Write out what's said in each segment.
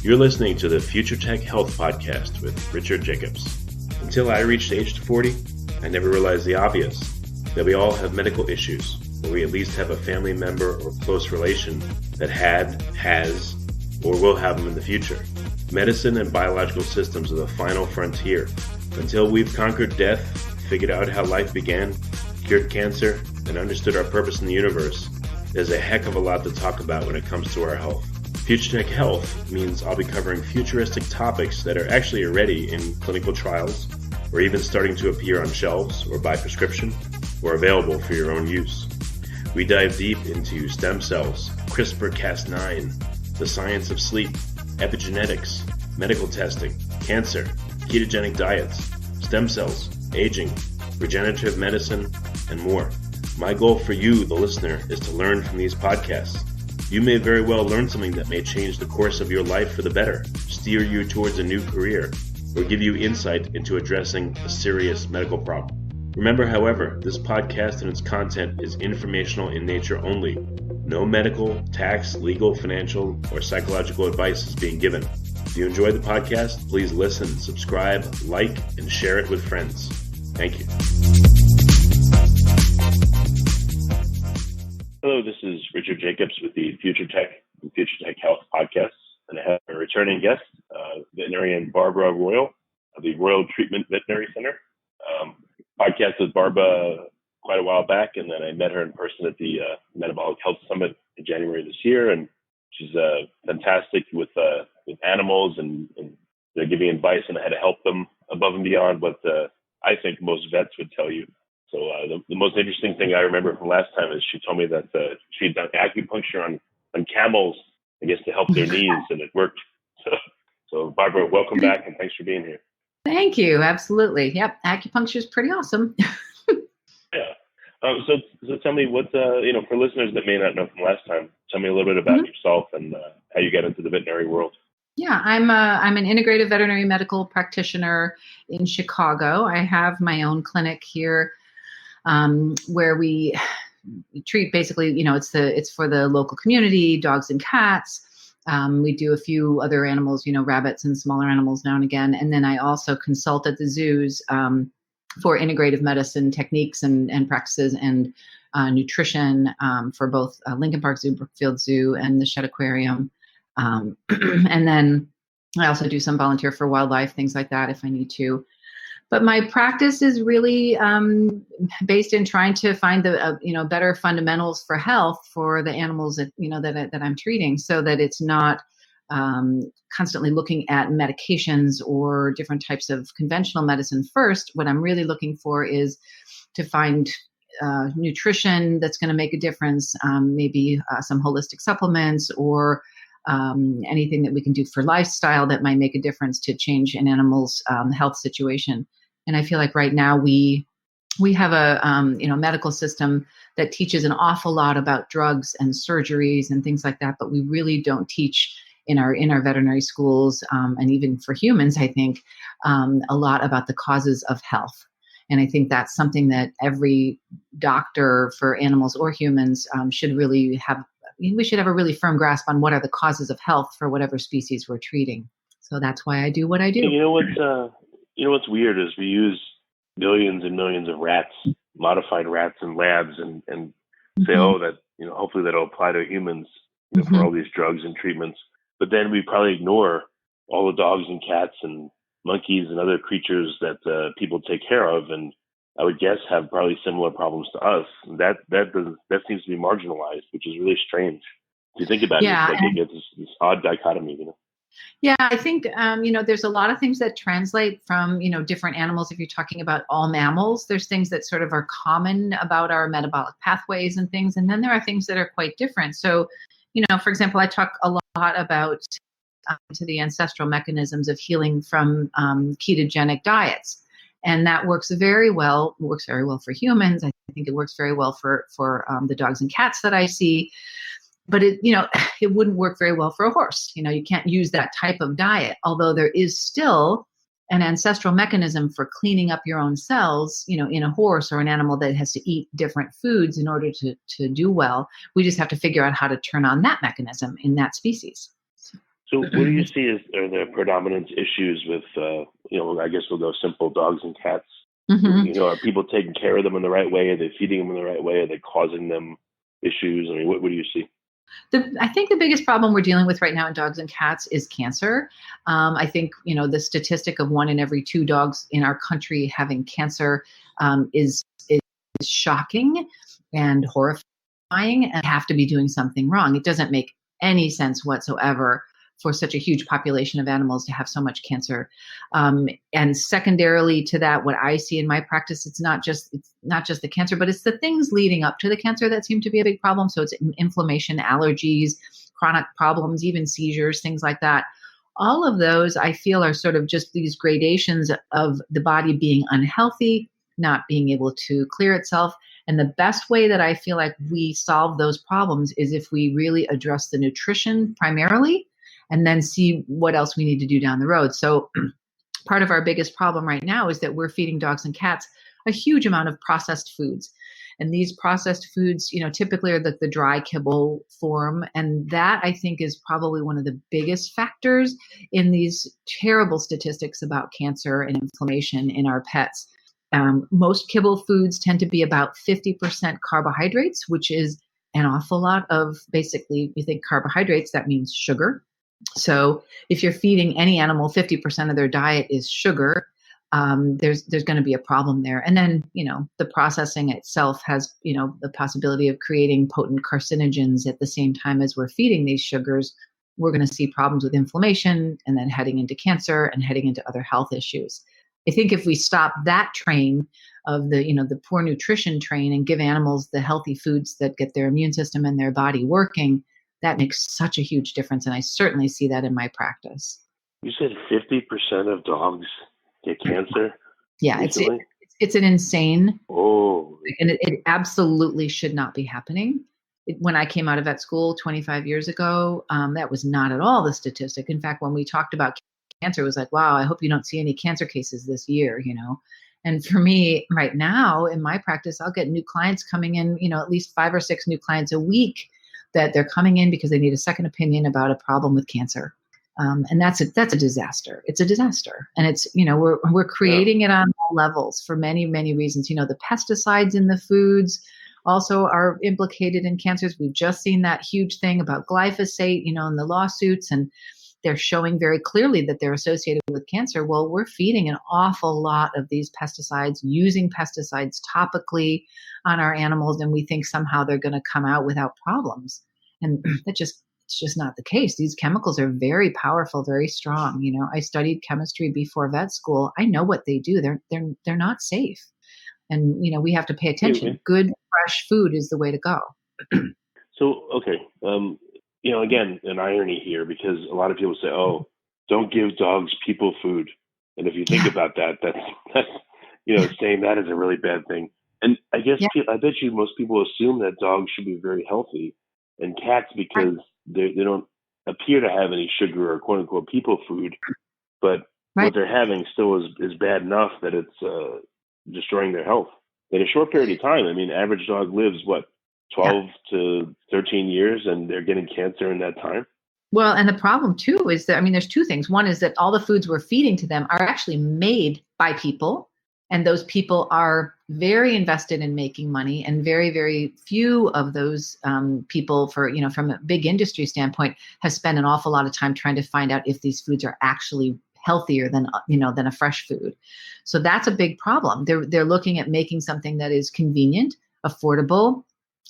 You're listening to the Future Tech Health Podcast with Richard Jacobs. Until I reached age 40, I never realized the obvious, that we all have medical issues, or we at least have a family member or close relation that has, or will have them in the future. Medicine and biological systems are the final frontier. Until we've conquered death, figured out how life began, cured cancer, and understood our purpose in the universe, there's a heck of a lot to talk about when it comes to our health. Future Tech Health means I'll be covering futuristic topics that are actually already in clinical trials, or even starting to appear on shelves or by prescription, or available for your own use. We dive deep into stem cells, CRISPR-Cas9, the science of sleep, epigenetics, medical testing, cancer, ketogenic diets, stem cells, aging, regenerative medicine, and more. My goal for you, the listener, is to learn from these podcasts. You may very well learn something that may change the course of your life for the better, steer you towards a new career, or give you insight into addressing a serious medical problem. Remember, however, this podcast and its content is informational in nature only. No medical, tax, legal, financial, or psychological advice is being given. If you enjoy the podcast, please listen, subscribe, like, and share it with friends. Thank you. Hello, this is Richard Jacobs with the Future Tech and Future Tech Health Podcast, and I have a returning guest, veterinarian Barbara Royal of the Royal Treatment Veterinary Center. Podcast with Barbara quite a while back, and then I met her in person at the Metabolic Health Summit in January this year, and she's fantastic with animals and giving advice on how to help them above and beyond what I think most vets would tell you. So the most interesting thing I remember from last time is she told me that she'd done acupuncture on camels, I guess, to help their knees, and it worked. So Barbara, welcome back, and thanks for being here. Thank you. Absolutely. Yep. Acupuncture is pretty awesome. Yeah. So tell me what, for listeners that may not know from last time, tell me a little bit about yourself and how you got into the veterinary world. Yeah, I'm an integrative veterinary medical practitioner in Chicago. I have my own clinic here where we treat basically, it's for the local community, dogs and cats. We do a few other animals, rabbits and smaller animals now and again. And then I also consult at the zoos for integrative medicine techniques and practices and nutrition for both Lincoln Park Zoo, Brookfield Zoo, and the Shed Aquarium. And then I also do some volunteer for wildlife, things like that if I need to. But my practice is really based in trying to find the better fundamentals for health for the animals that that I'm treating, so that it's not constantly looking at medications or different types of conventional medicine first. What I'm really looking for is to find nutrition that's going to make a difference, maybe some holistic supplements or anything that we can do for lifestyle that might make a difference to change an animal's health situation. And I feel like right now we have a medical system that teaches an awful lot about drugs and surgeries and things like that, but we really don't teach in our veterinary schools and even for humans, I think, a lot about the causes of health. And I think that's something that every doctor for animals or humans should really have. We should have a really firm grasp on what are the causes of health for whatever species we're treating. So that's why I do what I do. What's weird is we use millions and millions of rats, modified rats in labs, and say, hopefully that'll apply to humans for all these drugs and treatments. But then we probably ignore all the dogs and cats and monkeys and other creatures that people take care of, and I would guess have probably similar problems to us. And that seems to be marginalized, which is really strange. If you think about it, it's like it gets this odd dichotomy, Yeah, I think, there's a lot of things that translate from, different animals. If you're talking about all mammals, there's things that sort of are common about our metabolic pathways and things. And then there are things that are quite different. So, for example, I talk a lot about to the ancestral mechanisms of healing from ketogenic diets. And that works very well for humans. I think it works very well for the dogs and cats that I see. But it wouldn't work very well for a horse. You can't use that type of diet, although there is still an ancestral mechanism for cleaning up your own cells, in a horse or an animal that has to eat different foods in order to do well. We just have to figure out how to turn on that mechanism in that species. So what do you see as are the predominant issues with, I guess we'll go simple, dogs and cats? Mhm. Are people taking care of them in the right way? Are they feeding them in the right way? Are they causing them issues? I mean, what do you see? I think the biggest problem we're dealing with right now in dogs and cats is cancer. I think, the statistic of 1 in every 2 dogs in our country having cancer is shocking and horrifying, and have to be doing something wrong. It doesn't make any sense whatsoever for such a huge population of animals to have so much cancer. And secondarily to that, what I see in my practice, it's not just the cancer, but it's the things leading up to the cancer that seem to be a big problem. So it's inflammation, allergies, chronic problems, even seizures, things like that. All of those I feel are sort of just these gradations of the body being unhealthy, not being able to clear itself. And the best way that I feel like we solve those problems is if we really address the nutrition primarily, and then see what else we need to do down the road. So part of our biggest problem right now is that we're feeding dogs and cats a huge amount of processed foods. And these processed foods, typically are the dry kibble form. And that, I think, is probably one of the biggest factors in these terrible statistics about cancer and inflammation in our pets. Most kibble foods tend to be about 50% carbohydrates, which is an awful lot of, basically, you think carbohydrates, that means sugar. So if you're feeding any animal 50% of their diet is sugar, there's going to be a problem there. And then, the processing itself has, the possibility of creating potent carcinogens at the same time as we're feeding these sugars. We're going to see problems with inflammation, and then heading into cancer and heading into other health issues. I think if we stop that train of the poor nutrition train and give animals the healthy foods that get their immune system and their body working, that makes such a huge difference. And I certainly see that in my practice. You said 50% of dogs get cancer? Yeah, it's an insane. Oh. And it absolutely should not be happening. When I came out of vet school 25 years ago, that was not at all the statistic. In fact, when we talked about cancer, it was like, wow, I hope you don't see any cancer cases this year, And for me right now in my practice, I'll get new clients coming in, at least 5 or 6 new clients a week that they're coming in because they need a second opinion about a problem with cancer. And that's a disaster. It's a disaster. And it's, we're creating it on all levels for many, many reasons. The pesticides in the foods also are implicated in cancers. We've just seen that huge thing about glyphosate, in the lawsuits, and they're showing very clearly that they're associated with cancer. Well, we're feeding an awful lot of these pesticides, using pesticides topically on our animals, and we think somehow they're going to come out without problems. And it's just not the case. These chemicals are very powerful, very strong. I studied chemistry before vet school. I know what they do. They're not safe. And, we have to pay attention. Okay. Good, fresh food is the way to go. So, okay. Again, an irony here, because a lot of people say, oh, don't give dogs people food. And if you think about that's saying that is a really bad thing. And I guess I bet you most people assume that dogs should be very healthy, and cats, because they don't appear to have any sugar or quote unquote people food, but what they're having still is bad enough that it's destroying their health in a short period of time. I mean, average dog lives 12 to 13 years, and they're getting cancer in that time. Well, and the problem too is that, there's 2 things. One is that all the foods we're feeding to them are actually made by people, and those people are very invested in making money, and very, very few of those people, from a big industry standpoint, have spent an awful lot of time trying to find out if these foods are actually healthier than a fresh food. So that's a big problem. They're looking at making something that is convenient, affordable,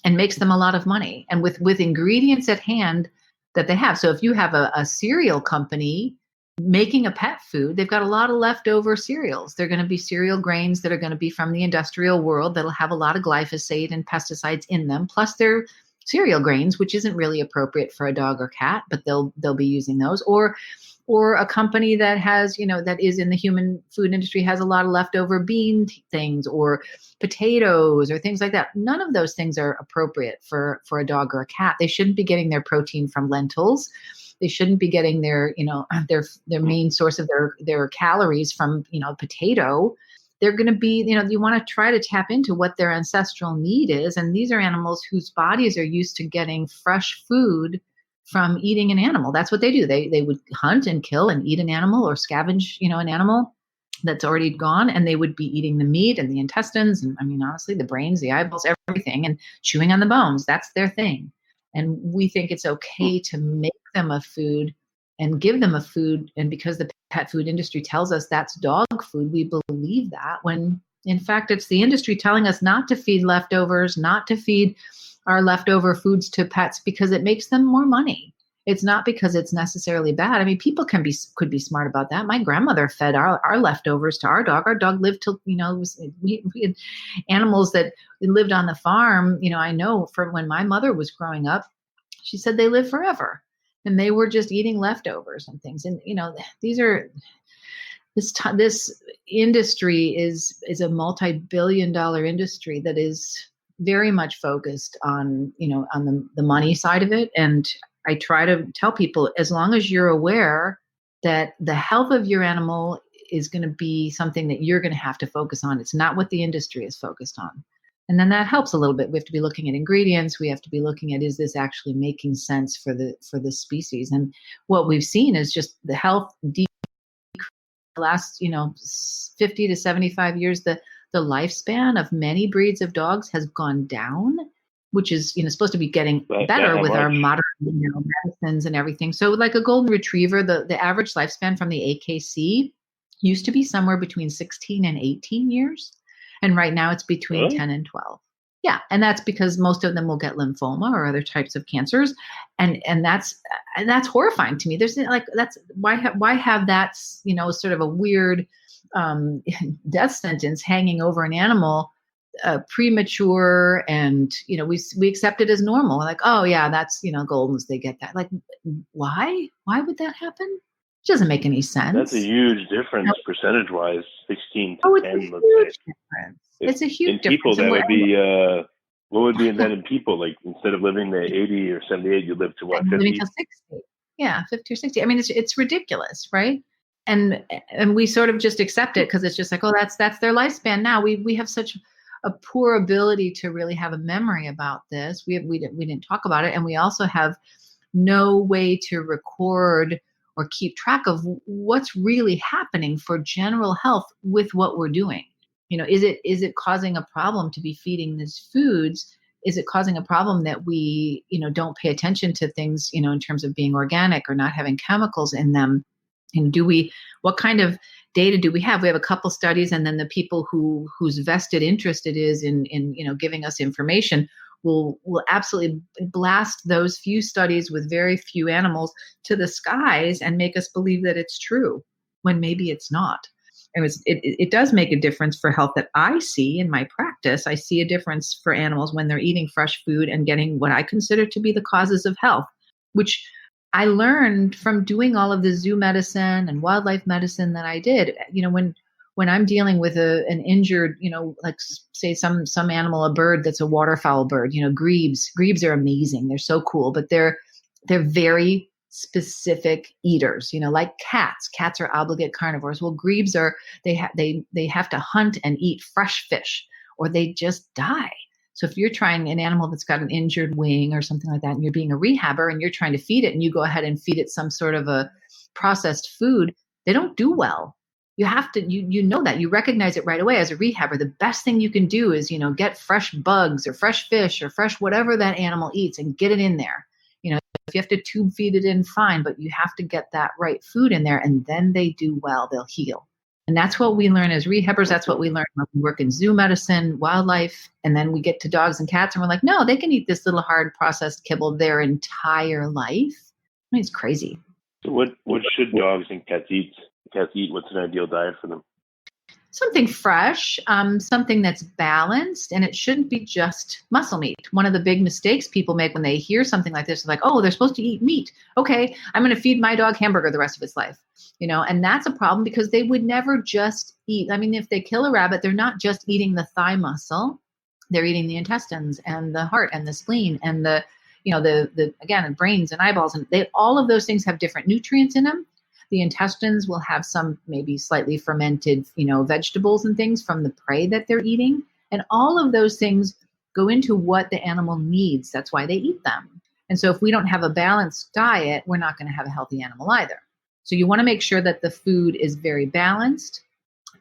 and makes them a lot of money, and with ingredients at hand that they have. So if you have a cereal company making a pet food, they've got a lot of leftover cereals. They're going to be cereal grains that are going to be from the industrial world that'll have a lot of glyphosate and pesticides in them. Plus they're cereal grains, which isn't really appropriate for a dog or cat, but they'll be using those. Or a company that has, that is in the human food industry, has a lot of leftover bean things or potatoes or things like that. None of those things are appropriate for a dog or a cat. They shouldn't be getting their protein from lentils. They shouldn't be getting their main source of their calories from, potato. They're going to be, you want to try to tap into what their ancestral need is. And these are animals whose bodies are used to getting fresh food from eating an animal. That's what they do. They would hunt and kill and eat an animal or scavenge, an animal that's already gone, and they would be eating the meat and the intestines and, I mean, honestly, the brains, the eyeballs, everything, and chewing on the bones. That's their thing. And we think it's okay to make them a food and give them a food. And because the pet food industry tells us that's dog food, we believe that, when in fact it's the industry telling us not to feed leftovers, not to feed our leftover foods to pets because it makes them more money. It's not because it's necessarily bad. I mean, people could be smart about that. My grandmother fed our leftovers to our dog. Our dog lived till, we had animals that lived on the farm. I know from when my mother was growing up, she said they live forever, and they were just eating leftovers and things. And, this industry is a multi-billion-dollar industry that is very much focused on, on the money side of it. And I try to tell people, as long as you're aware that the health of your animal is going to be something that you're going to have to focus on. It's not what the industry is focused on. And then that helps a little bit. We have to be looking at ingredients. We have to be looking at, is this actually making sense for the species? And what we've seen is just the health the last, 50 to 75 years, the lifespan of many breeds of dogs has gone down, which is, supposed to be getting better with our modern medicines and everything. So like a golden retriever, the average lifespan from the AKC used to be somewhere between 16 and 18 years. And right now it's between 10 and 12. Yeah. And that's because most of them will get lymphoma or other types of cancers. And that's horrifying to me. There's that's why have that, sort of a weird death sentence hanging over an animal, premature, and we accept it as normal. Like, oh yeah, that's Goldens, they get that. Like, why would that happen? It doesn't make any sense. That's a huge difference percentage wise. 16 to 10. It's a huge difference. It's a huge difference. In people, that would be what would be then in people? Like, instead of living to 80 or 78, you live to what, 50? Living to 60. Yeah, 50 or 60. I mean, it's ridiculous, right? And we sort of just accept it because it's just like, oh, that's their lifespan now. We have such a poor ability to really have a memory about this. We didn't talk about it, and we also have no way to record or keep track of what's really happening for general health with what we're doing. Is it causing a problem to be feeding these foods? Is it causing a problem that we, don't pay attention to things, in terms of being organic or not having chemicals in them? And what kind of data do we have? We have a couple studies, and then the people whose vested interest it is in giving us information will absolutely blast those few studies with very few animals to the skies and make us believe that it's true when maybe it's not. It does make a difference for health that I see in my practice. I see a difference for animals when they're eating fresh food and getting what I consider to be the causes of health, which I learned from doing all of the zoo medicine and wildlife medicine that I did. When I'm dealing with an injured, like say some animal, a bird that's a waterfowl bird, grebes. Grebes are amazing. They're so cool, but they're very specific eaters, like cats. Cats are obligate carnivores. Well, grebes they have to hunt and eat fresh fish, or they just die. So if you're trying an animal that's got an injured wing or something like that, and you're being a rehabber and you're trying to feed it, and you go ahead and feed it some sort of a processed food, they don't do well. You have to, that you recognize it right away as a rehabber. The best thing you can do is, get fresh bugs or fresh fish or fresh whatever that animal eats and get it in there. If you have to tube feed it in, fine, but you have to get that right food in there, and then they do well, they'll heal. And that's what we learn as rehabbers. That's what we learn when we work in zoo medicine, wildlife, and then we get to dogs and cats, and we're like, no, they can eat this little hard processed kibble their entire life. I mean, it's crazy. So what should dogs and cats eat? What's an ideal diet for them? Something fresh, something that's balanced, and it shouldn't be just muscle meat. One of the big mistakes people make when they hear something like this is like, oh, they're supposed to eat meat. Okay, I'm going to feed my dog hamburger the rest of its life. And that's a problem because they would never just eat. I mean, if they kill a rabbit, they're not just eating the thigh muscle. They're eating the intestines and the heart and the spleen and the brains and eyeballs. And all of those things have different nutrients in them. The intestines will have some maybe slightly fermented, vegetables and things from the prey that they're eating. And all of those things go into what the animal needs. That's why they eat them. And so if we don't have a balanced diet, we're not going to have a healthy animal either. So you want to make sure that the food is very balanced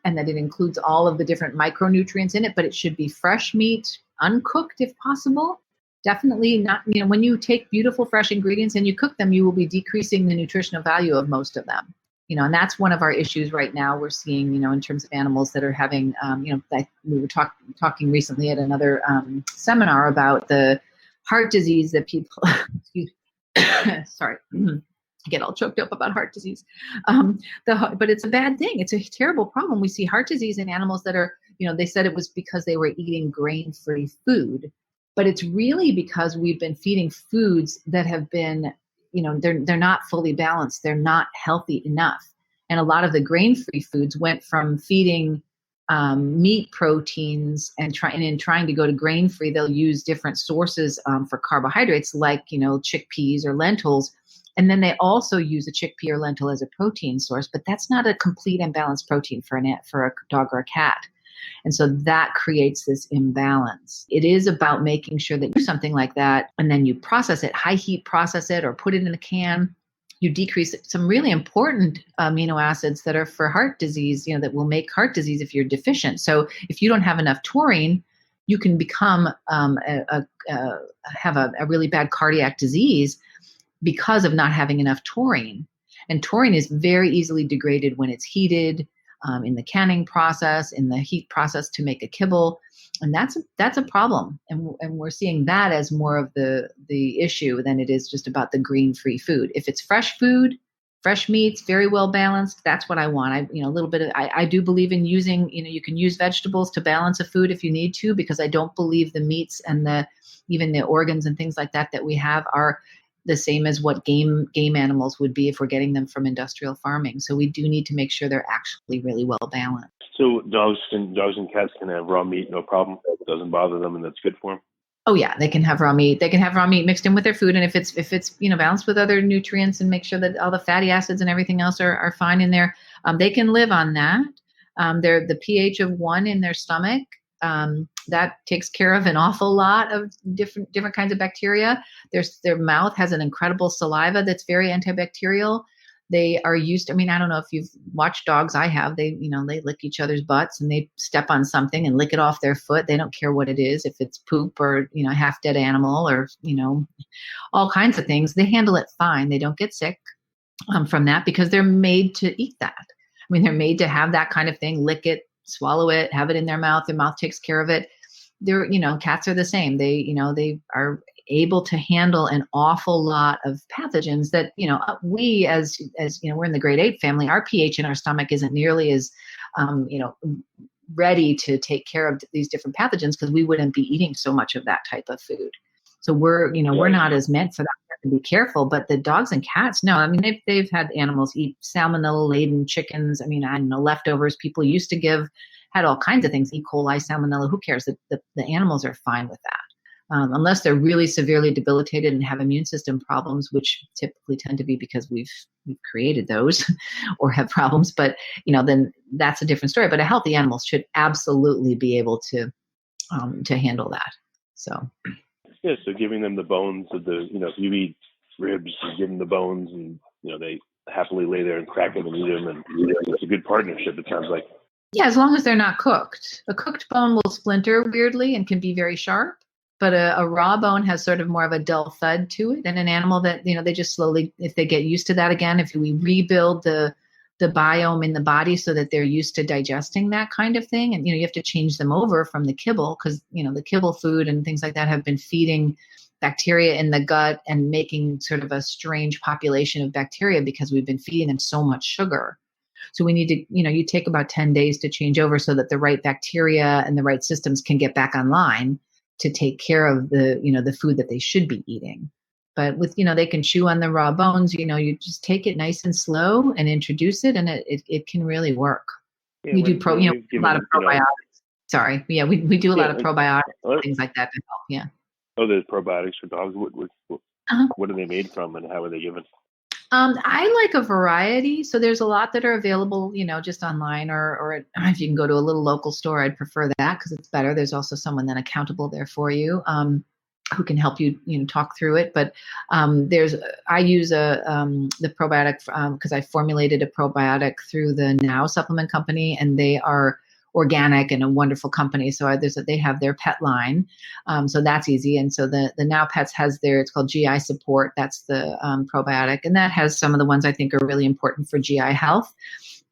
and that it includes all of the different micronutrients in it, but it should be fresh meat, uncooked if possible. Definitely not, when you take beautiful fresh ingredients and you cook them, you will be decreasing the nutritional value of most of them. And that's one of our issues right now we're seeing, in terms of animals that are having, like we were talking recently at another seminar about the heart disease that people, sorry, I get all choked up about heart disease. But it's a bad thing. It's a terrible problem. We see heart disease in animals that are, they said it was because they were eating grain-free food, but it's really because we've been feeding foods that have been, they're not fully balanced. They're not healthy enough. And a lot of the grain-free foods went from feeding meat proteins and trying to go to grain-free, they'll use different sources for carbohydrates like, chickpeas or lentils. And then they also use a chickpea or lentil as a protein source, but that's not a complete and balanced protein for a dog or a cat. And so that creates this imbalance. It is about making sure that you do something like that and then you process it, high heat process it or put it in a can. You decrease some really important amino acids that are for heart disease, that will make heart disease if you're deficient. So if you don't have enough taurine, you can become have a really bad cardiac disease because of not having enough taurine. And taurine is very easily degraded when it's heated, in the canning process, in the heat process to make a kibble. And that's a problem. And we're seeing that as more of the issue than it is just about the grain-free food. If it's fresh food, fresh meats, very well balanced, that's what I want. I do believe in using, you can use vegetables to balance a food if you need to, because I don't believe the meats and even the organs and things like that we have are the same as what game animals would be if we're getting them from industrial farming. So we do need to make sure they're actually really well balanced. So dogs and cats can have raw meat, no problem. It doesn't bother them, and that's good for them. Oh yeah, they can have raw meat. They can have raw meat mixed in with their food, and if it's balanced with other nutrients and make sure that all the fatty acids and everything else are fine in there, they can live on that. They're the pH of 1 in their stomach. That takes care of an awful lot of different kinds of bacteria. Their mouth has an incredible saliva that's very antibacterial. They are used to, I don't know if you've watched dogs. I have. They lick each other's butts and they step on something and lick it off their foot. They don't care what it is, if it's poop or, a half dead animal or, all kinds of things. They handle it fine. They don't get sick from that because they're made to eat that. They're made to have that kind of thing, lick it, swallow it, have it in their mouth. Their mouth takes care of it. Cats are the same. They are able to handle an awful lot of pathogens that, we as we're in the grade 8 family, our pH in our stomach isn't nearly as, ready to take care of these different pathogens because we wouldn't be eating so much of that type of food. So we're not as meant for that. We have to be careful, but the dogs and cats, no, they've had animals eat salmonella laden chickens. I know leftovers people used to give, had all kinds of things, E. coli, salmonella, who cares? The animals are fine with that. Unless they're really severely debilitated and have immune system problems, which typically tend to be because we've created those or have problems. But, then that's a different story. But a healthy animal should absolutely be able to handle that. So. Yeah, so giving them the bones of if you eat ribs, you give them the bones and, they happily lay there and crack them and eat them. And it's a good partnership, it sounds like. Yeah, as long as they're not cooked. A cooked bone will splinter weirdly and can be very sharp. But a raw bone has sort of more of a dull thud to it. And an animal that, they just slowly, if they get used to that again, if we rebuild the biome in the body so that they're used to digesting that kind of thing. And, you have to change them over from the kibble because, the kibble food and things like that have been feeding bacteria in the gut and making sort of a strange population of bacteria because we've been feeding them so much sugar. So we need to, you take about 10 days to change over so that the right bacteria and the right systems can get back online to take care of the food that they should be eating. But with, they can chew on the raw bones, you just take it nice and slow and introduce it and it can really work. Yeah, we do a lot of probiotics. Sorry. Yeah. We do a lot of probiotics and things like that to help. Yeah. Oh, there's probiotics for dogs. What are they made from and how are they given? I like a variety. So there's a lot that are available, just online or if you can go to a little local store, I'd prefer that because it's better. There's also someone then accountable there for you. who can help you, talk through it. But I use the probiotic because I formulated a probiotic through the Now supplement company, and they are organic and a wonderful company. So they have their pet line, so that's easy. And so the Now Pets has it's called GI Support. That's the probiotic, and that has some of the ones I think are really important for GI health.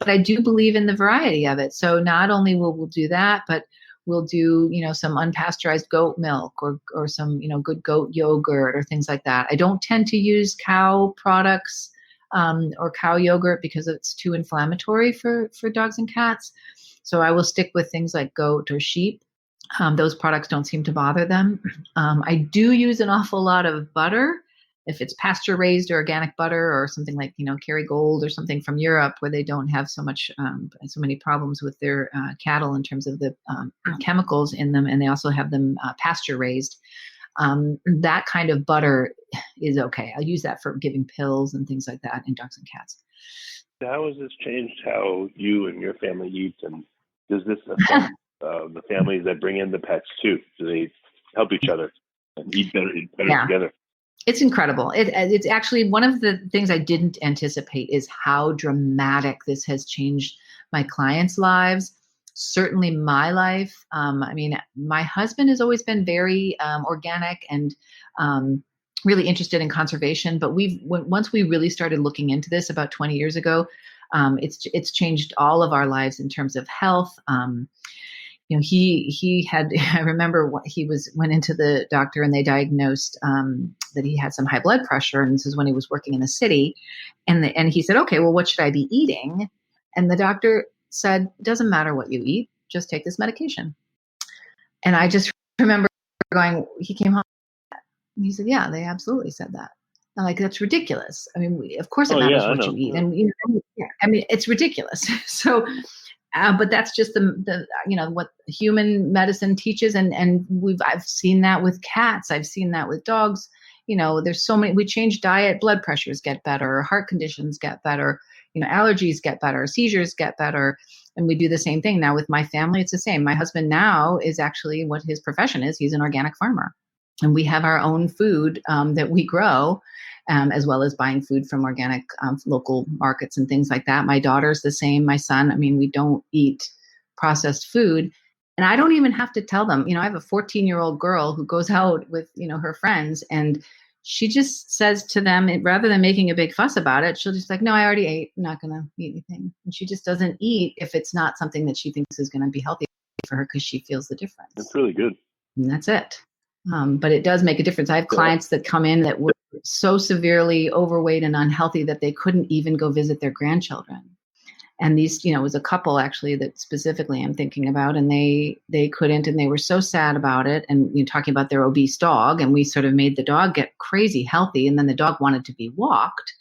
But I do believe in the variety of it. So not only will we'll do that, but we'll do, some unpasteurized goat milk or some, good goat yogurt or things like that. I don't tend to use cow products or cow yogurt because it's too inflammatory for dogs and cats. So I will stick with things like goat or sheep. Those products don't seem to bother them. I do use an awful lot of butter. If it's pasture raised or organic butter or something like, Kerrygold or something from Europe where they don't have so many problems with their cattle in terms of the chemicals in them, and they also have them pasture raised, that kind of butter is okay. I'll use that for giving pills and things like that in dogs and cats. How has this changed how you and your family eat, and does this affect the families that bring in the pets too? Do they help each other and eat better together? It's incredible. It's actually one of the things I didn't anticipate is how dramatic this has changed my clients' lives. Certainly my life. My husband has always been very organic and really interested in conservation. But once we really started looking into this about 20 years ago, it's changed all of our lives in terms of health. He had, I remember went into the doctor and they diagnosed that he had some high blood pressure. And this is when he was working in the city. And he said, okay, well, what should I be eating? And the doctor said, it doesn't matter what you eat, just take this medication. And I just remember he came home and he said, yeah, they absolutely said that. I'm like, that's ridiculous. I mean, of course it matters what you eat. And, it's ridiculous. So, but that's just the what human medicine teaches. And I've seen that with cats. I've seen that with dogs. There's so many, we change diet, blood pressures get better, heart conditions get better, allergies get better, seizures get better. And we do the same thing now with my family. It's the same. My husband now is actually what his profession is. He's an organic farmer, and we have our own food that we grow, as well as buying food from organic local markets and things like that. My daughter's the same. My son, we don't eat processed food. And I don't even have to tell them. I have a 14-year-old girl who goes out with, her friends, and she just says to them, rather than making a big fuss about it, she'll just no, I already ate. I'm not going to eat anything. And she just doesn't eat if it's not something that she thinks is going to be healthy for her because she feels the difference. That's really good. And that's it. But it does make a difference. I have clients that come in that were so severely overweight and unhealthy that they couldn't even go visit their grandchildren. And these, it was a couple actually that specifically I'm thinking about, and they couldn't, and they were so sad about it. And talking about their obese dog, and we sort of made the dog get crazy healthy, and then the dog wanted to be walked.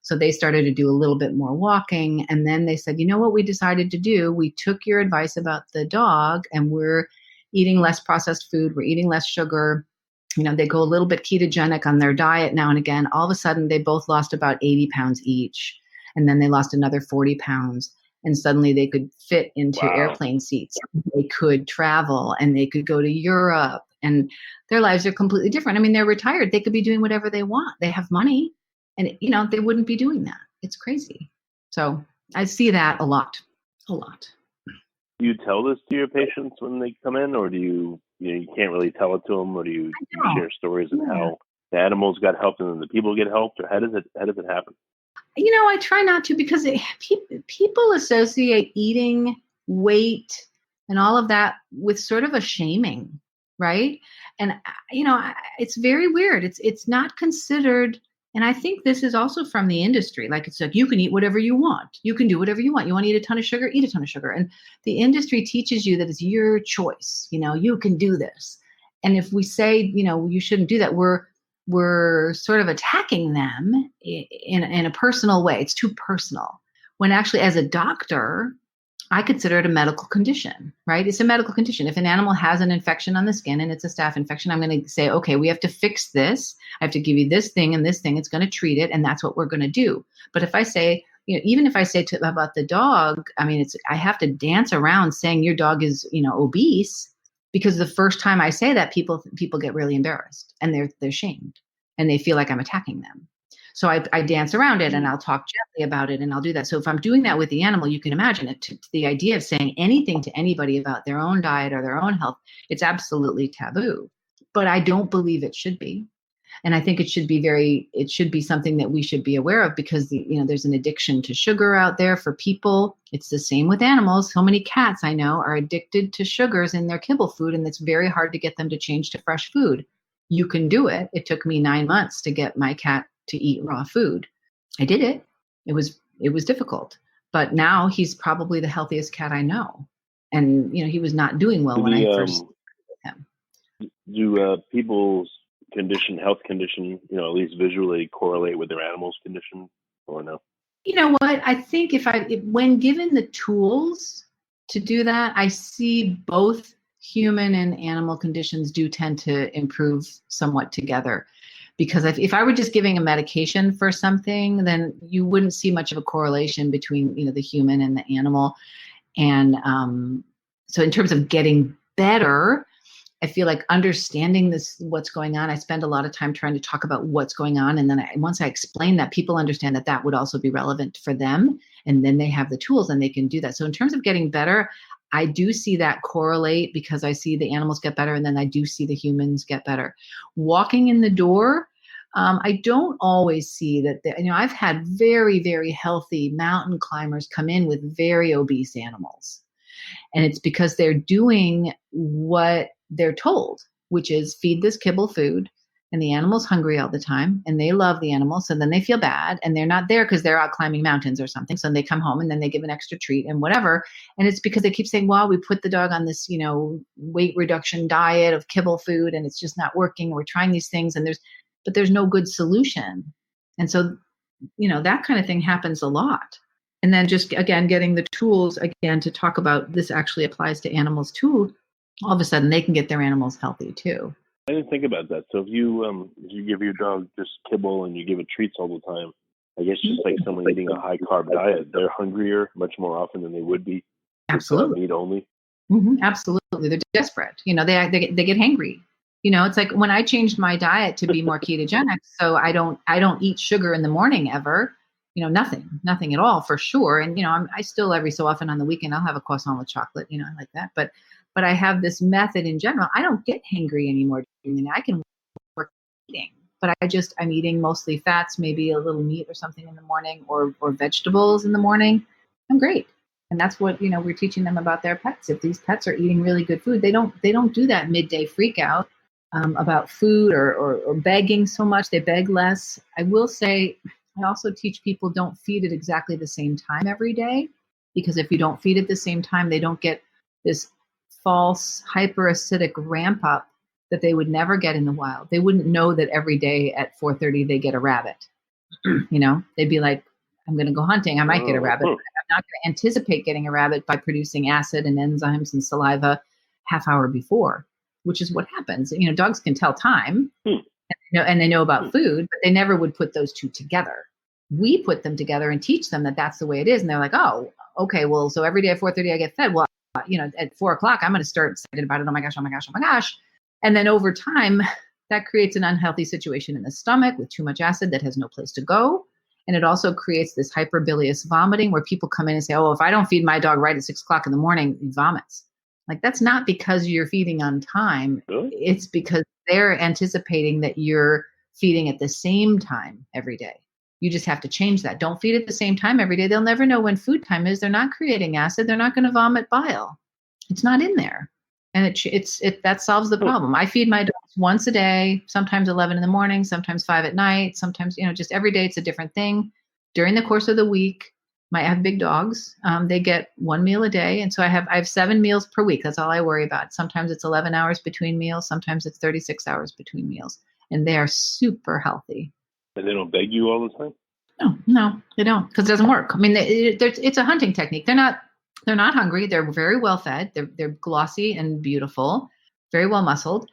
So they started to do a little bit more walking. And then they said, what we decided to do? We took your advice about the dog, and we're eating less processed food. We're eating less sugar. They go a little bit ketogenic on their diet now and again. All of a sudden, they both lost about 80 pounds each. And then they lost another 40 pounds. And suddenly they could fit into airplane seats. They could travel, and they could go to Europe, and their lives are completely different. They're retired. They could be doing whatever they want. They have money, and, they wouldn't be doing that. It's crazy. So I see that a lot. Do you tell this to your patients when they come in, or do you can't really tell it to them, or do you share stories of how the animals got helped and then the people get helped, or how does it happen? I try not to, because people associate eating, weight, and all of that with sort of a shaming, right? And, it's very weird. It's not considered. And I think this is also from the industry. It's like, you can eat whatever you want. You can do whatever you want. You want to eat a ton of sugar, eat a ton of sugar. And the industry teaches you that it's your choice. You can do this. And if we say, you shouldn't do that, we're sort of attacking them in a personal way. It's too personal. When actually, as a doctor, I consider it a medical condition, right? It's a medical condition. If an animal has an infection on the skin and it's a staph infection, I'm going to say, okay, we have to fix this. I have to give you this thing and this thing. It's going to treat it. And that's what we're going to do. But if I say, even if I say about the dog, I have to dance around saying your dog is, obese, because the first time I say that, people get really embarrassed and they're shamed and they feel like I'm attacking them. So I dance around it and I'll talk gently about it and I'll do that. So if I'm doing that with the animal, you can imagine it. The idea of saying anything to anybody about their own diet or their own health, it's absolutely taboo. But I don't believe it should be. And I think it should be something that we should be aware of, because there's an addiction to sugar out there for people. It's the same with animals. So many cats I know are addicted to sugars in their kibble food, and it's very hard to get them to change to fresh food. You can do it. It took me 9 months to get my cat to eat raw food. I did it. It was difficult, but now he's probably the healthiest cat I know. And he was not doing well when I first started with him. Do people's health condition, at least visually, correlate with their animal's condition, or no? You know what? I think when given the tools to do that, I see both human and animal conditions do tend to improve somewhat together. Because if I were just giving a medication for something, then you wouldn't see much of a correlation between the human and the animal. And so in terms of getting better, I feel like understanding what's going on, I spend a lot of time trying to talk about what's going on. And then once I explain that, people understand that would also be relevant for them. And then they have the tools and they can do that. So in terms of getting better, I do see that correlate, because I see the animals get better and then I do see the humans get better. Walking in the door, I don't always see that. I've had very, very healthy mountain climbers come in with very obese animals. And it's because they're doing what they're told, which is feed this kibble food, and the animal's hungry all the time and they love the animal. So then they feel bad and they're not there because they're out climbing mountains or something. So they come home and then they give an extra treat and whatever. And it's because they keep saying, well, we put the dog on this, weight reduction diet of kibble food and it's just not working. We're trying these things but there's no good solution. And so, that kind of thing happens a lot. And then just, again, getting the tools, again, to talk about this actually applies to animals too. All of a sudden they can get their animals healthy too. I didn't think about that. So if you give your dog just kibble and you give it treats all the time, I guess just like someone eating a high carb diet, they're hungrier much more often than they would be. Absolutely. Meat only. Mm-hmm, absolutely. They're desperate. They get hangry. It's like when I changed my diet to be more ketogenic, so I don't eat sugar in the morning ever. Nothing at all for sure. And I still every so often on the weekend I'll have a croissant with chocolate. I like that. But I have this method in general. I don't get hangry anymore. I can work eating, but I'm eating mostly fats, maybe a little meat or something in the morning, or vegetables in the morning. I'm great. And that's what, we're teaching them about their pets. If these pets are eating really good food, they don't do that midday freak out about food or begging so much. They beg less. I will say, I also teach people don't feed at exactly the same time every day, because if you don't feed at the same time, they don't get this false hyperacidic ramp up that they would never get in the wild. They wouldn't know that every day at 4:30 they get a rabbit. They'd be like, I'm going to go hunting. I might get a rabbit. But I'm not going to anticipate getting a rabbit by producing acid and enzymes and saliva half hour before, which is what happens. Dogs can tell time and they know about food, but they never would put those two together. We put them together and teach them that that's the way it is. And they're like, oh, okay, well, so every day at 4:30 I get fed. Well, at 4:00, I'm going to start excited about it. Oh my gosh, oh my gosh, oh my gosh. And then over time, that creates an unhealthy situation in the stomach with too much acid that has no place to go. And it also creates this hyperbilious vomiting where people come in and say, oh, if I don't feed my dog right at 6:00 in the morning, he vomits. Like, that's not because you're feeding on time. Really? It's because they're anticipating that you're feeding at the same time every day. You just have to change that. Don't feed at the same time every day. They'll never know when food time is. They're not creating acid. They're not going to vomit bile. It's not in there. And that solves the problem. I feed my dogs once a day, sometimes 11 in the morning, sometimes 5 at night, sometimes, just every day it's a different thing. During the course of the week, I have big dogs. They get 1 meal a day. And so I have 7 meals per week. That's all I worry about. Sometimes it's 11 hours between meals. Sometimes it's 36 hours between meals. And they are super healthy. And they don't beg you all the time? No, they don't, because it doesn't work. I mean, it's a hunting technique. They're not hungry. They're very well fed. They're glossy and beautiful, very well muscled.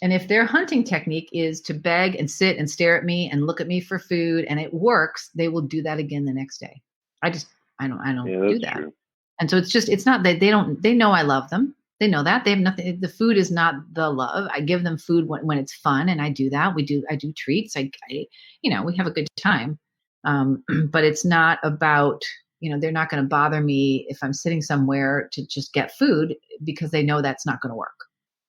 And if their hunting technique is to beg and sit and stare at me and look at me for food, and it works, they will do that again the next day. I don't do that. True. And so it's not that they know I love them. They know that. They have nothing. The food is not the love. I give them food when it's fun, and I do that. I do treats. We have a good time. But it's not about, they're not going to bother me if I'm sitting somewhere to just get food, because they know that's not going to work.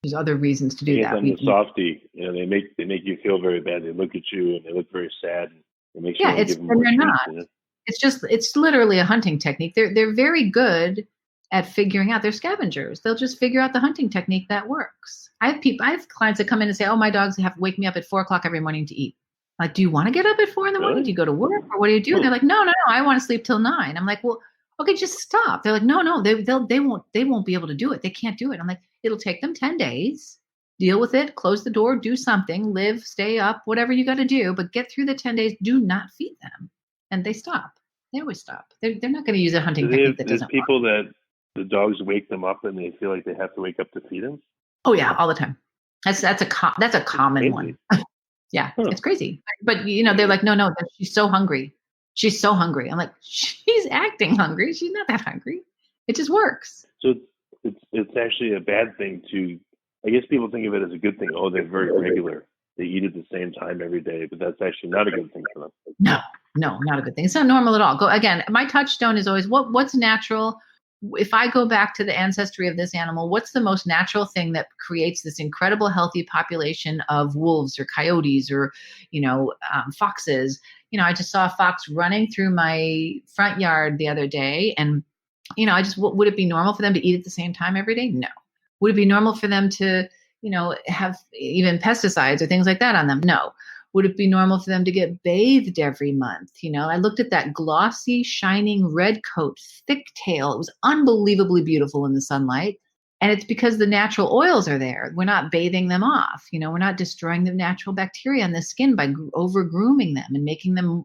There's other reasons to do that. I'm the softy. They make you feel very bad. They look at you and they look very sad. It makes you want to give them more treats. It's literally a hunting technique. They're very good at figuring out. They're scavengers. They'll just figure out the hunting technique that works. I have clients that come in and say, "Oh, my dogs have to wake me up at 4:00 every morning to eat." Like, do you want to get up at 4 a.m? Do you go to work, or what do you do? And they're like, no, I want to sleep till 9. I'm like, well, okay, just stop. They're like, no, they won't be able to do it. They can't do it. I'm like, it'll take them 10 days. Deal with it. Close the door. Do something. Live. Stay up. Whatever you got to do. But get through the 10 days. Do not feed them. And they stop. They always stop. They're not going to use a hunting technique that doesn't work. People that the dogs wake them up and they feel like they have to wake up to feed them? Oh yeah, all the time. That's a common one. Yeah, It's crazy. But they're like, no, she's so hungry. She's so hungry. I'm like, she's acting hungry. She's not that hungry. It just works. So it's actually a bad thing to, I guess people think of it as a good thing. Oh, they're very regular. They eat at the same time every day, but that's actually not a good thing for them. No, not a good thing. It's not normal at all. Again, my touchstone is always what's natural. If I go back to the ancestry of this animal, what's the most natural thing that creates this incredible healthy population of wolves or coyotes or, foxes? I just saw a fox running through my front yard the other day. And, would it be normal for them to eat at the same time every day? No. Would it be normal for them to, have even pesticides or things like that on them? No. Would it be normal for them to get bathed every month? I looked at that glossy, shining red coat, thick tail. It was unbelievably beautiful in the sunlight. And it's because the natural oils are there. We're not bathing them off. We're not destroying the natural bacteria on the skin by over grooming them and making them,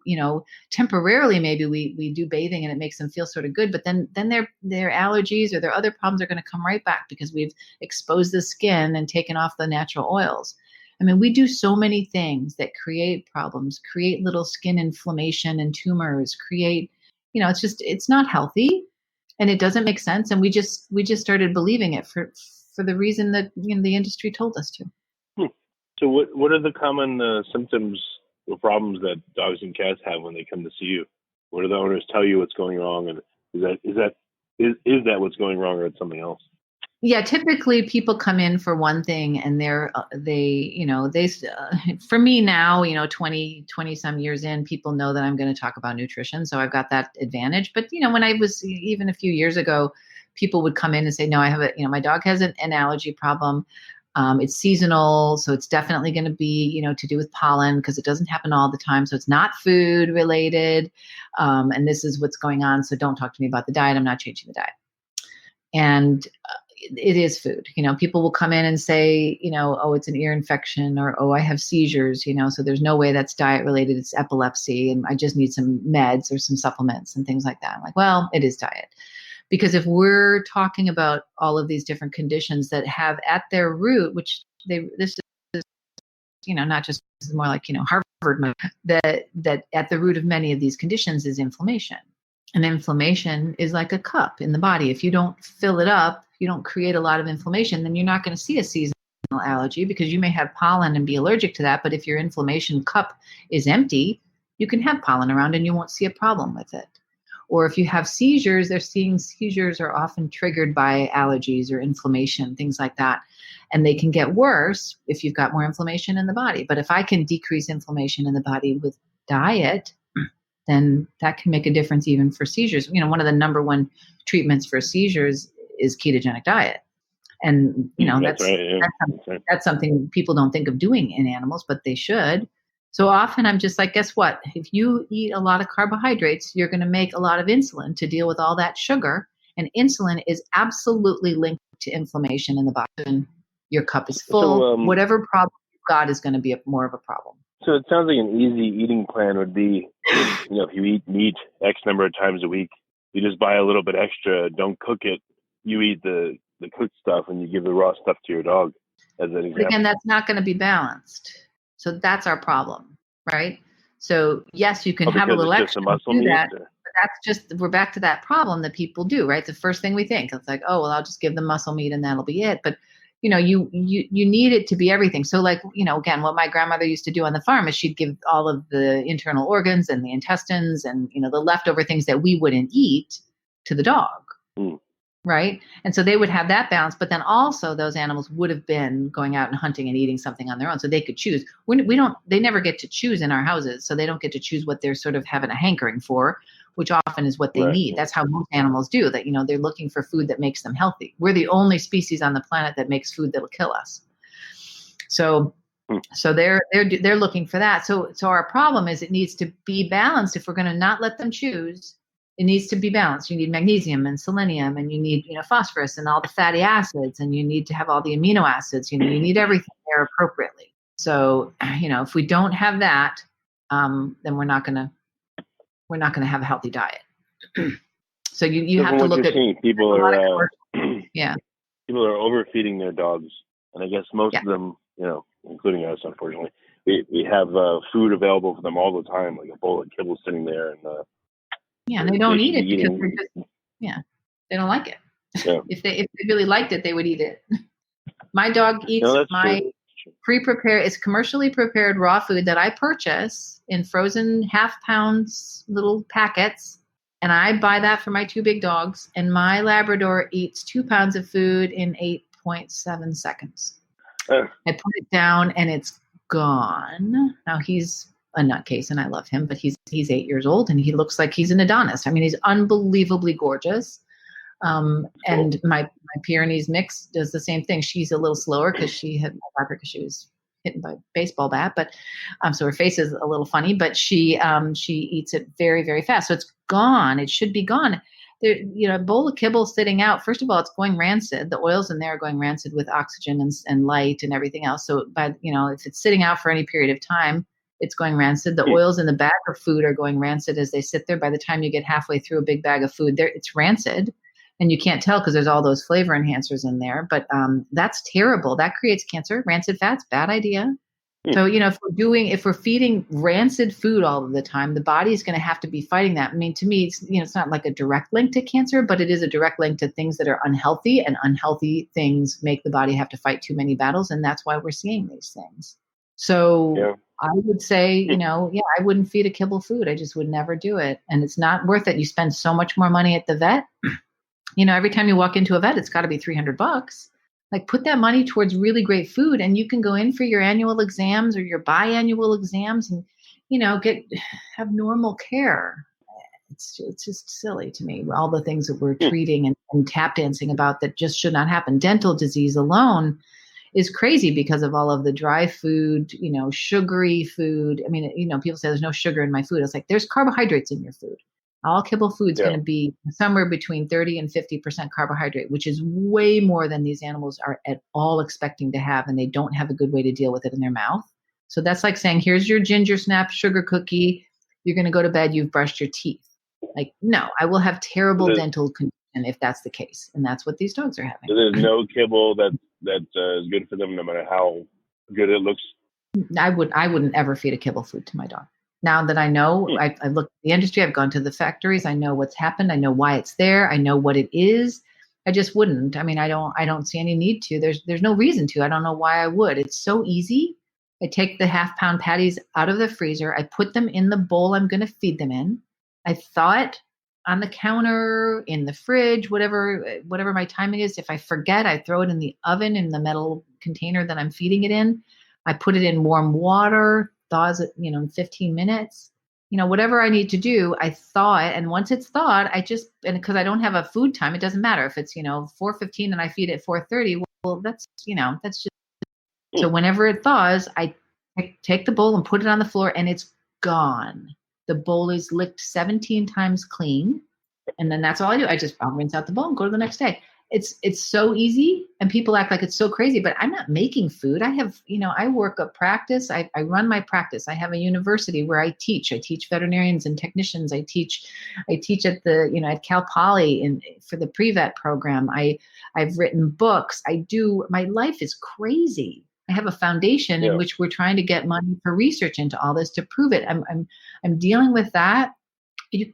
temporarily, maybe we do bathing and it makes them feel sort of good. But then their allergies or their other problems are going to come right back because we've exposed the skin and taken off the natural oils. I mean, we do so many things that create problems, create little skin inflammation and tumors, create, it's not healthy and it doesn't make sense. And we just started believing it for the reason that the industry told us to. So what are the common symptoms or problems that dogs and cats have when they come to see you? What do the owners tell you what's going wrong? And is that what's going wrong, or it's something else? Yeah, typically people come in for one thing and for me now, 20 some years in, people know that I'm going to talk about nutrition. So I've got that advantage. But, when I was even a few years ago, people would come in and say, no, I have my dog has an allergy problem. It's seasonal. So it's definitely going to be, to do with pollen because it doesn't happen all the time. So it's not food related. And this is what's going on. So don't talk to me about the diet. I'm not changing the diet. And it is food. People will come in and say, oh, it's an ear infection, or, oh, I have seizures, so there's no way that's diet related. It's epilepsy. And I just need some meds or some supplements and things like that. I'm like, well, it is diet. Because if we're talking about all of these different conditions that have at their root, which this is, not just more like, Harvard, that at the root of many of these conditions is inflammation. And inflammation is like a cup in the body. If you don't fill it up, you don't create a lot of inflammation, then you're not going to see a seasonal allergy because you may have pollen and be allergic to that. But if your inflammation cup is empty, you can have pollen around and you won't see a problem with it. Or if you have seizures, seizures are often triggered by allergies or inflammation, things like that. And they can get worse if you've got more inflammation in the body. But if I can decrease inflammation in the body with diet, then that can make a difference even for seizures. One of the number one treatments for seizures is ketogenic diet. And, that's something people don't think of doing in animals, but they should. So often I'm just like, guess what? If you eat a lot of carbohydrates, you're going to make a lot of insulin to deal with all that sugar. And insulin is absolutely linked to inflammation in the body. And your cup is full. So, whatever problem you've got is going to be more of a problem. So it sounds like an easy eating plan would be, if you eat meat X number of times a week, you just buy a little bit extra, don't cook it. You eat the cooked stuff and you give the raw stuff to your dog as an example. But again, that's not going to be balanced. So that's our problem, right? So yes, you can have a little extra to do that, but we're back to that problem that people do, right? The first thing we think, it's like, oh, well, I'll just give them muscle meat and that'll be it. But, you need it to be everything. So like, again, what my grandmother used to do on the farm is she'd give all of the internal organs and the intestines and, the leftover things that we wouldn't eat to the dog. Mm. Right. And so they would have that balance, but then also those animals would have been going out and hunting and eating something on their own. So they could choose. They never get to choose in our houses. So they don't get to choose what they're sort of having a hankering for, which often is what they need. That's how most animals do that. They're looking for food that makes them healthy. We're the only species on the planet that makes food that'll kill us. So they're looking for that. So our problem is it needs to be balanced. If we're going to not let them choose, it needs to be balanced. You need magnesium and selenium, and you need, phosphorus and all the fatty acids, and you need to have all the amino acids. You need everything there appropriately. So, if we don't have that, then we're not going to have a healthy diet. So you have to look at people are people are overfeeding their dogs, and I guess most of them, including us, unfortunately, we have food available for them all the time, like a bowl of kibble sitting there, and and they don't eat it because they're just, they don't like it. Yeah. If they really liked it, they would eat it. My dog eats pre-prepared, it's commercially prepared raw food that I purchase in frozen half-pounds little packets, and I buy that for my 2 big dogs, and my Labrador eats 2 pounds of food in 8.7 seconds. I put it down, and it's gone. Now he's a nutcase, and I love him, but he's 8 years old, and he looks like he's an Adonis. I mean, he's unbelievably gorgeous. And my Pyrenees mix does the same thing. She's a little slower because she was hit by a baseball bat, but so her face is a little funny. But she eats it very, very fast, so it's gone. It should be gone. There, a bowl of kibble sitting out. First of all, it's going rancid. The oils in there are going rancid with oxygen and light and everything else. So, if it's sitting out for any period of time, it's going rancid. The oils in the bag of food are going rancid as they sit there. By the time you get halfway through a big bag of food, it's rancid. And you can't tell because there's all those flavor enhancers in there. But that's terrible. That creates cancer. Rancid fats, bad idea. So, if we're feeding rancid food all of the time, the body's going to have to be fighting that. I mean, to me, it's not like a direct link to cancer, but it is a direct link to things that are unhealthy, and unhealthy things make the body have to fight too many battles. And that's why we're seeing these things. So I would say, I wouldn't feed a kibble food. I just would never do it. And it's not worth it. You spend so much more money at the vet. Every time you walk into a vet, it's got to be $300. Like, put that money towards really great food, and you can go in for your annual exams or your biannual exams and, have normal care. It's just silly to me. All the things that we're treating and tap dancing about that just should not happen. Dental disease alone is crazy because of all of the dry food, sugary food. I mean, people say there's no sugar in my food. It's like, there's carbohydrates in your food. All kibble food's going to be somewhere between 30 and 50% carbohydrate, which is way more than these animals are at all expecting to have, and they don't have a good way to deal with it in their mouth. So that's like saying, here's your ginger snap sugar cookie. You're going to go to bed. You've brushed your teeth. Like, no, I will have terrible dental condition if that's the case. And that's what these dogs are having. So there's no kibble that is good for them, no matter how good it looks. I wouldn't ever feed a kibble food to my dog. Now that I know, I've looked at the industry, I've gone to the factories, I know what's happened, I know why it's there, I know what it is. I just wouldn't. I mean, I don't see any need to. There's no reason to. I don't know why I would. It's so easy. I take the half-pound patties out of the freezer. I put them in the bowl I'm going to feed them in. I thaw it on the counter, in the fridge, whatever my timing is. If I forget, I throw it in the oven in the metal container that I'm feeding it in. I put it in warm water, thaws it, in 15 minutes. Whatever I need to do, I thaw it. And once it's thawed, and because I don't have a food time, it doesn't matter if it's, 4:15 and I feed it 4:30. Well, that's just, so whenever it thaws, I take the bowl and put it on the floor, and it's gone. The bowl is licked 17 times clean. And then that's all I do. I'll rinse out the bowl and go to the next day. It's so easy, and people act like it's so crazy, but I'm not making food. I have, I work a practice. I run my practice. I have a university where I teach veterinarians and technicians. I teach at the, at Cal Poly for the pre-vet program. I've written books. My life is crazy. I have a foundation in which we're trying to get money for research into all this to prove it. I'm dealing with that.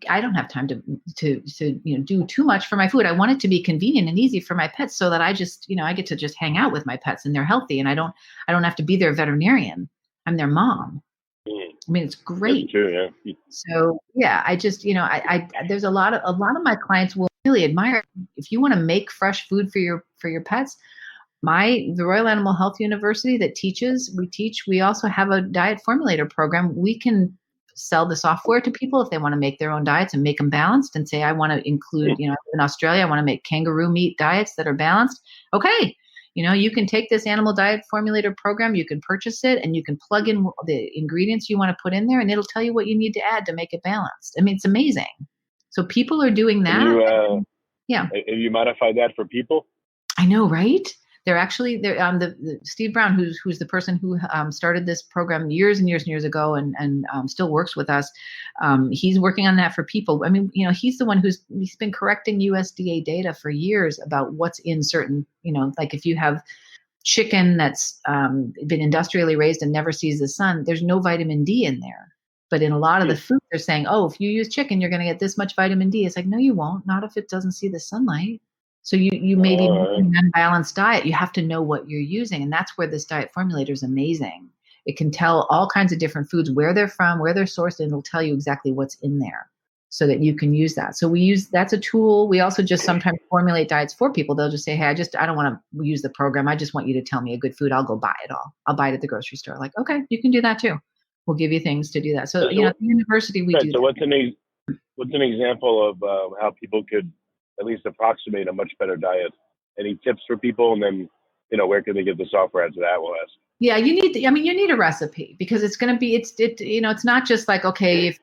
I don't have time to do too much for my food. I want it to be convenient and easy for my pets, so that I just I get to just hang out with my pets and they're healthy, and I don't have to be their veterinarian. I'm their mom. I mean, it's great. That's true, yeah. So yeah, I just I there's a lot of my clients will really admire if you want to make fresh food for your pets. The Royal Animal Health University that we also have a diet formulator program. We can sell the software to people if they want to make their own diets and make them balanced and say, I want to include, in Australia, I want to make kangaroo meat diets that are balanced. Okay. You can take this animal diet formulator program, you can purchase it, and you can plug in the ingredients you want to put in there, and it'll tell you what you need to add to make it balanced. I mean, it's amazing. So people are doing that. Yeah. Have you modified that for people? I know, right? They're actually the Steve Brown, who's the person who started this program years and years and years ago, and still works with us. He's working on that for people. I mean, he's the one he's been correcting USDA data for years about what's in certain, like if you have chicken that's been industrially raised and never sees the sun, there's no vitamin D in there. But in a lot of the food, they're saying, oh, if you use chicken, you're going to get this much vitamin D. It's like, no, you won't. Not if it doesn't see the sunlight. So you may be making an unbalanced diet. You have to know what you're using. And that's where this diet formulator is amazing. It can tell all kinds of different foods, where they're from, where they're sourced, and it'll tell you exactly what's in there so that you can use that. So that's a tool. We also just sometimes formulate diets for people. They'll just say, hey, I don't want to use the program. I just want you to tell me a good food. I'll go buy it all. I'll buy it at the grocery store. Like, okay, you can do that too. We'll give you things to do that. So, at the university, we do. So what's an example of how people could at least approximate a much better diet? Any tips for people? And then, where can they get the software after that? We'll ask. Yeah, you need a recipe, because it's going to be, it's not just like, okay, if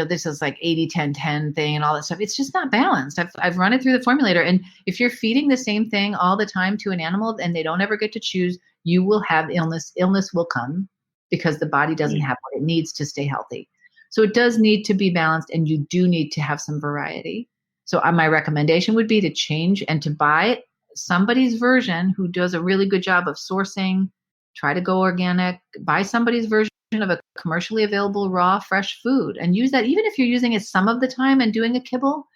this is like 80-10-10 thing and all that stuff. It's just not balanced. I've run it through the formulator. And if you're feeding the same thing all the time to an animal and they don't ever get to choose, you will have illness. Illness will come because the body doesn't have what it needs to stay healthy. So it does need to be balanced, and you do need to have some variety. So my recommendation would be to change and to buy somebody's version who does a really good job of sourcing. Try to go organic, buy somebody's version of a commercially available raw, fresh food, and use that. Even if you're using it some of the time and doing a kibble,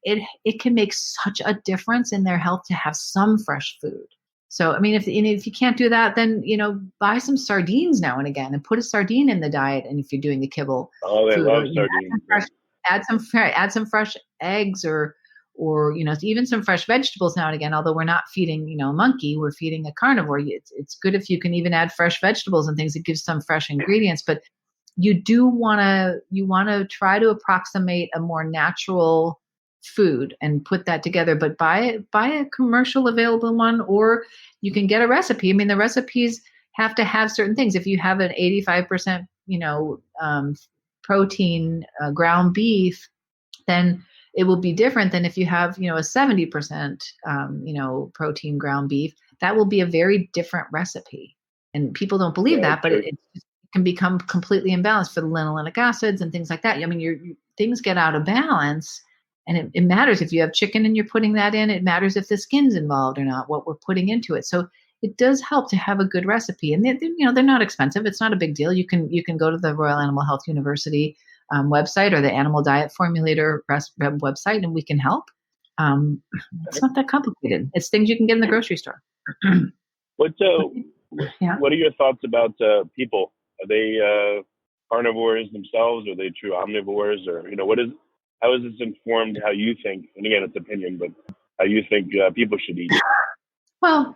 it can make such a difference in their health to have some fresh food. So, I mean, if you can't do that, then, buy some sardines now and again and put a sardine in the diet. And if you're doing the kibble, they love sardines. Add some fresh eggs or even some fresh vegetables now and again. Although we're not feeding a monkey, we're feeding a carnivore. It's good if you can even add fresh vegetables and things. It gives some fresh ingredients, but you want to try to approximate a more natural food and put that together. But buy a commercial available one, or you can get a recipe. I mean, the recipes have to have certain things. If you have an 85% protein ground beef, then it will be different than if you have, a 70%, protein ground beef. That will be a very different recipe. And people don't believe that, but it can become completely imbalanced for the linoleic acids and things like that. I mean, things get out of balance, and it matters if you have chicken and you're putting that in. It matters if the skin's involved or not, what we're putting into it. So it does help to have a good recipe, and they're not expensive. It's not a big deal. You can go to the Royal Animal Health University website or the Animal Diet Formulator website, and we can help. It's not that complicated. It's things you can get in the grocery store. What are your thoughts about people? Are they carnivores themselves? Are they true omnivores? Or how is this informed how you think? And again, it's opinion, but how you think people should eat? Well,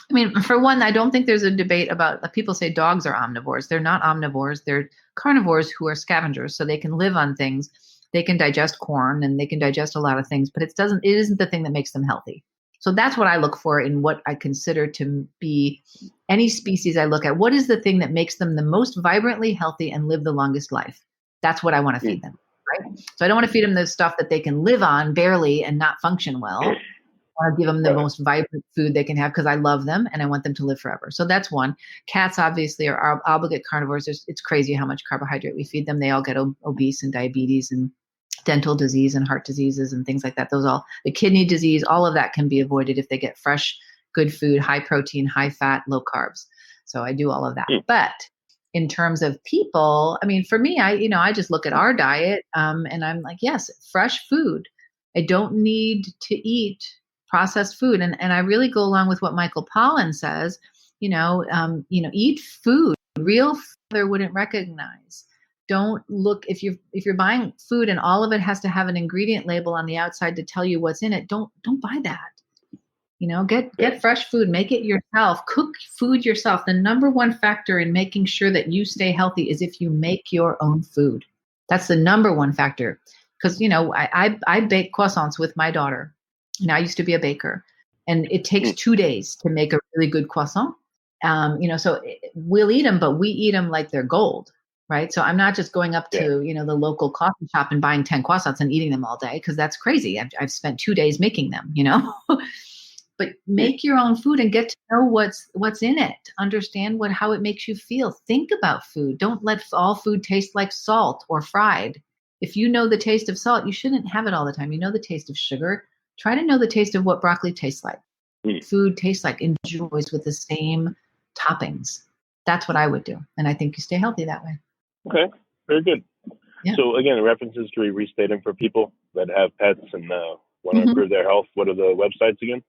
I mean, for one, I don't think there's a debate about, people say dogs are omnivores. They're not omnivores. They're carnivores who are scavengers. So they can live on things. They can digest corn and they can digest a lot of things, but it isn't the thing that makes them healthy. So that's what I look for in what I consider to be any species I look at. What is the thing that makes them the most vibrantly healthy and live the longest life? That's what I want to feed them, right? So I don't want to feed them the stuff that they can live on barely and not function well. I want to give them the most vibrant food they can have because I love them and I want them to live forever. So that's one. Cats obviously are obligate carnivores. It's crazy how much carbohydrate we feed them. They all get obese and diabetes and dental disease and heart diseases and things like that. The kidney disease, all of that can be avoided if they get fresh, good food, high protein, high fat, low carbs. So I do all of that. But in terms of people, I mean, for me, I just look at our diet, and I'm like, yes, fresh food. I don't need to eat processed food. And I really go along with what Michael Pollan says, eat food, real food other wouldn't recognize. Don't look, if you're buying food and all of it has to have an ingredient label on the outside to tell you what's in it, don't buy that. Get fresh food, make it yourself, cook food yourself. The number one factor in making sure that you stay healthy is if you make your own food. That's the number one factor. Because, I bake croissants with my daughter. I used to be a baker, and it takes 2 days to make a really good croissant. So we'll eat them, but we eat them like they're gold, right? So I'm not just going up to, the local coffee shop and buying 10 croissants and eating them all day, because that's crazy. I've spent 2 days making them, But make your own food and get to know what's in it. Understand how it makes you feel. Think about food. Don't let all food taste like salt or fried. If you know the taste of salt, you shouldn't have it all the time. You know the taste of sugar. Try to know the taste of what broccoli tastes like. Food tastes like, enjoys with the same toppings. That's what I would do. And I think you stay healthy that way. Okay, very good. Yeah. So again, references, can we restate them for people that have pets and want to improve their health? What are the websites again?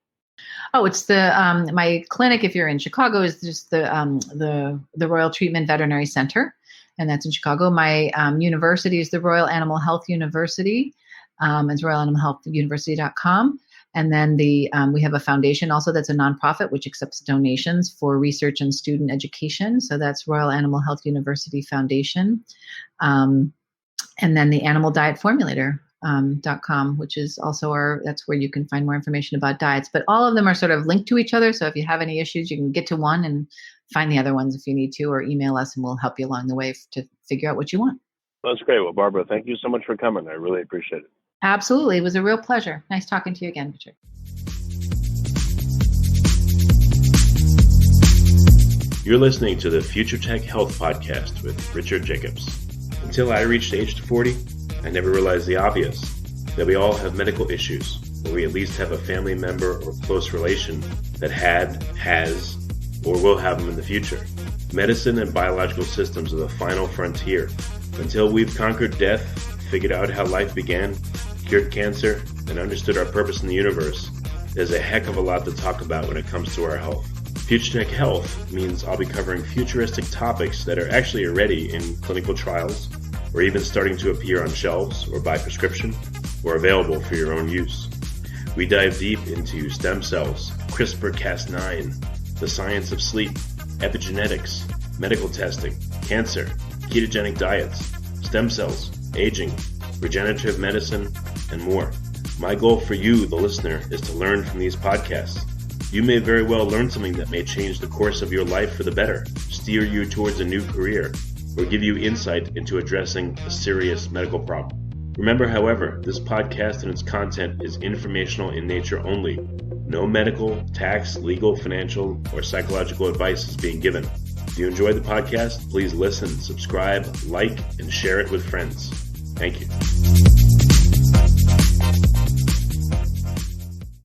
Oh, it's the my clinic. If you're in Chicago, is just the Royal Treatment Veterinary Center, and that's in Chicago. My university is the Royal Animal Health University. It's royalanimalhealthuniversity.com. And then we have a foundation also that's a nonprofit which accepts donations for research and student education. So that's Royal Animal Health University Foundation. And then the Animal Diet Formulator. .com, which is also that's where you can find more information about diets, but all of them are sort of linked to each other. So if you have any issues, you can get to one and find the other ones if you need to, or email us and we'll help you along the way to figure out what you want. That's great. Well, Barbara, thank you so much for coming. I really appreciate it. Absolutely. It was a real pleasure. Nice talking to you again, Richard. You're listening to the Future Tech Health Podcast with Richard Jacobs. Until I reached age 40, I never realized the obvious, that we all have medical issues, or we at least have a family member or close relation that has, or will have them in the future. Medicine and biological systems are the final frontier. Until we've conquered death, figured out how life began, cured cancer, and understood our purpose in the universe, there's a heck of a lot to talk about when it comes to our health. Future Tech Health means I'll be covering futuristic topics that are actually already in clinical trials, or even starting to appear on shelves or by prescription, or available for your own use. We dive deep into stem cells, CRISPR-Cas9, the science of sleep, epigenetics, medical testing, cancer, ketogenic diets, stem cells, aging, regenerative medicine, and more. My goal for you, the listener, is to learn from these podcasts. You may very well learn something that may change the course of your life for the better, steer you towards a new career, or give you insight into addressing a serious medical problem. Remember, however, this podcast and its content is informational in nature only. No medical, tax, legal, financial, or psychological advice is being given. If you enjoyed the podcast, please listen, subscribe, like, and share it with friends. Thank you.